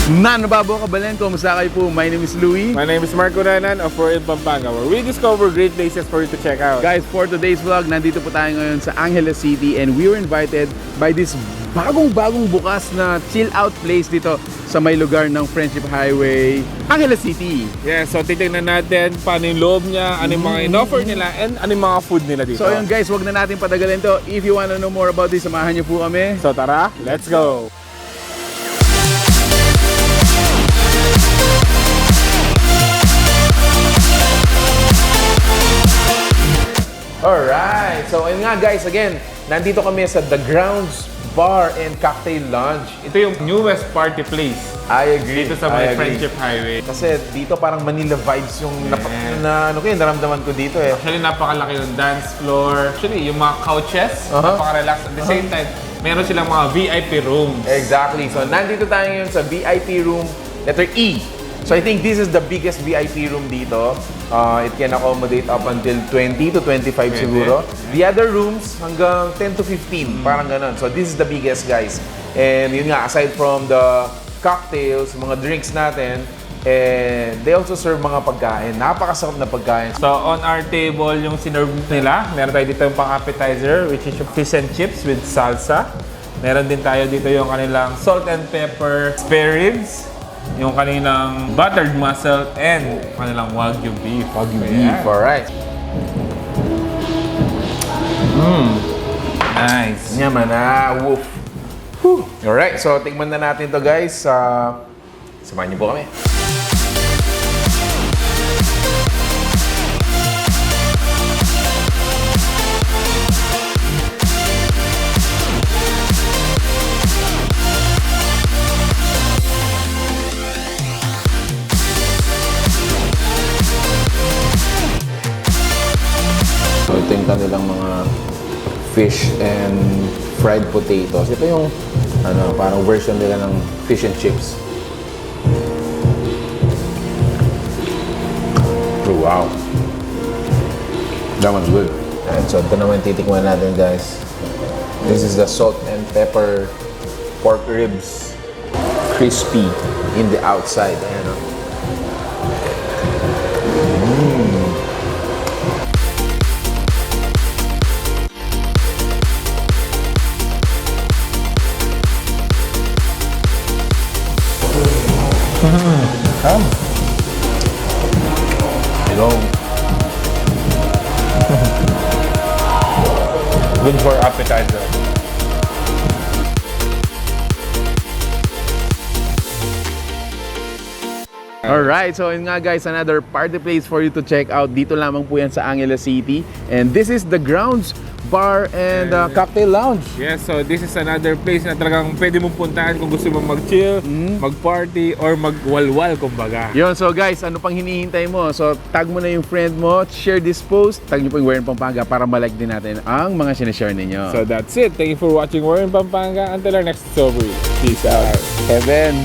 Nanababo Kabalan, kumusta kayo po? My name is Louie. My name is Marco Ranan of Pampanga, where we discover great places for you to check out. Guys, for today's vlog, nandito po tayo ngayon sa Angeles City and we were invited by this bagong bukas na chill out place dito sa may lugar ng Friendship Highway, Angeles City. Yeah, so titignan natin paano yung loob niya, ano yung mga in-offer nila, and ano yung mga food nila dito. So yun guys, wag na natin patagalin to. If you wanna know more about this, samahan niyo po kami. So tara, let's go! Alright, so ayun nga guys, again, nandito kami sa The Grounds Bar and Cocktail Lounge. Ito yung newest party place I agree. dito sa may Friendship Highway. Kasi dito parang Manila vibes yung naramdaman ko dito eh. Actually, napakalaki yung dance floor. Actually, yung mga couches, napaka-relax. At the same time, meron silang mga VIP rooms. Exactly. So nandito tayo ngayon sa VIP room, letter E. So I think this is the biggest VIP room dito. It can accommodate up until 20 to 25 siguro. The other rooms hanggang 10 to 15, parang ganun. So this is the biggest, guys. And yun nga, aside from the cocktails, mga drinks natin, and they also serve mga pagkain. Napakasarap na pagkain. So on our table, yung sinerve nila, meron tayo dito yung pang-appetizer, which is yung fish and chips with salsa. Meron din tayo dito yung kanilang salt and pepper spare ribs, yung kanilang buttered mussel, and kanilang wagyu beef. Wagyu beef, alright. Nice. Yaman na, woof. Alright, so tingnan na natin to guys. Samahan niyo po kami. So ito yung kanilang mga fish and fried potatoes. Ito yung parang version nila ng fish and chips. Oh, wow. That one's good. And so ito naman titikman natin guys. This is the salt and pepper pork ribs. Crispy in the outside. Ayan, oh. Come. Hello. Good for appetizer. Alright, so yun nga guys, another party place for you to check out. Dito lamang po yan sa Angeles City. And this is the Grounds Bar and Cocktail Lounge. Yes, so this is another place na talagang pwede mong puntahan kung gusto mong mag-chill, mag-party, or mag-walwal, kumbaga. Yun, so guys, ano pang hinihintay mo? So tag mo na yung friend mo, share this post, tag nyo po yung We're in Pampanga para malike din natin ang mga sinashare ninyo. So that's it. Thank you for watching We're in Pampanga. Until our next discovery. Peace out. Heaven.